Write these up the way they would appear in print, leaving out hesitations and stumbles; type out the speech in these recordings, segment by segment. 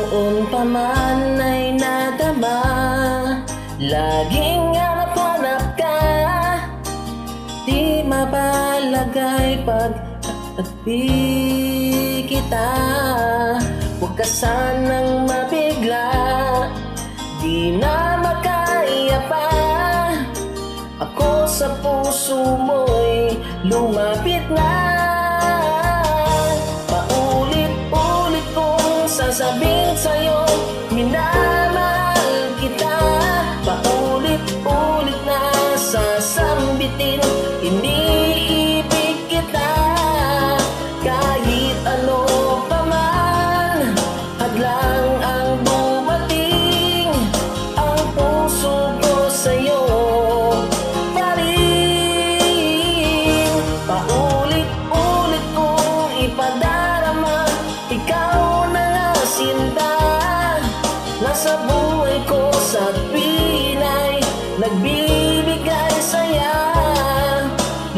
Noon pa man ay nadama, laging hanap-hanap ka. Di mapalagay pag-tabi kita. Huwag ka sanang mabigla, di na makaya pa. Ako sa puso mo'y lumapit na. Paulit-ulit kong sasabihin sa'yo, minamahal kita. Paulit-ulit na sasambitin, iniibig kita. Kahit ano pa man, hadlang ang dumating, ang puso ko sa'yo pa rin. Paulit-ulit kong ipadarama, ikaw na nga sinta. Nasa buhay ko sa Pinay, nagbibigay saya.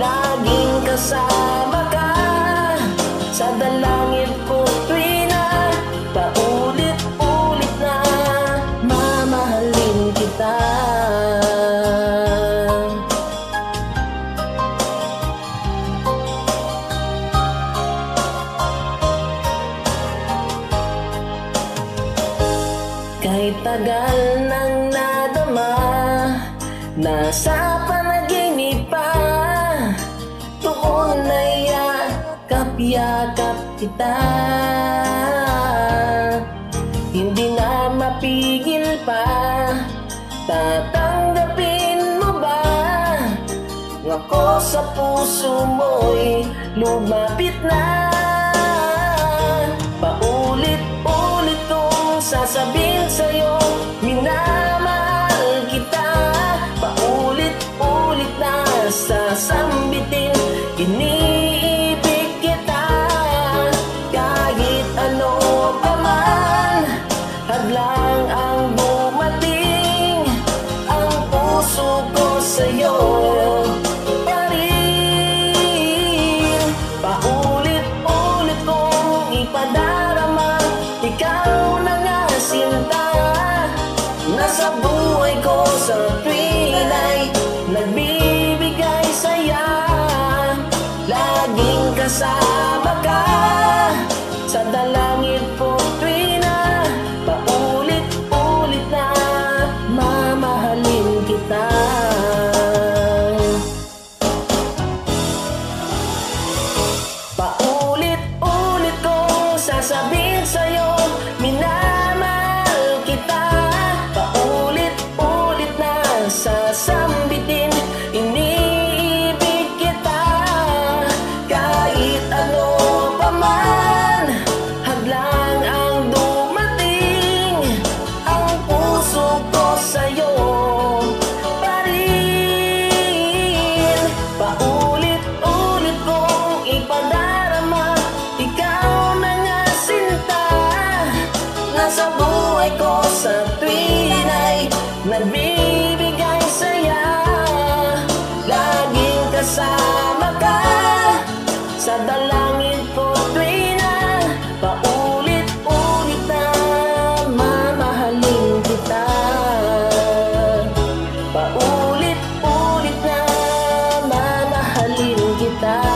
Laging kasama ka sa dalangin ko tuwi na. Paulit-ulit na mamahalin kita. Kahit tagal nang nadama, nasa panaginip pa, doon ay yakap-yakap kita. Hindi na mapigil pa, tatanggapin mo ba? Ako sa puso mo'y lumapit na. Paulit-ulit kong sasabihin sa'yo, minamahal kita. Paulit-ulit na sasambitin, iniibig kita. Kahit ano pa man, hadlang ang dumating, ang puso ko sa'yo pa rin. Paulit-ulit kong ipadarama, ikaw na nga sinta. Nasa buhay ko sa Pinay, nagbibigay saya. Laging kasama ka sa dalangin ko tuwi na. Paulit-ulit na mamahalin kita. Paulit-ulit kong sasabihin sa'yo, minamahal kita. Paulit-ulit na sasambitin, iniibig kita. Kahit ano pa man, hadlang ang dumating, ang puso ko sa'yo pa rin. Paulit-ulit kong ipadarama, ikaw na nga sinta. Nasa buhay ko sa Pinay, nagbibigay saya. Laging kasama ka sa dalangin ko tuwi na. Paulit-ulit na mamahalin kita. Paulit-ulit na mamahalin kita.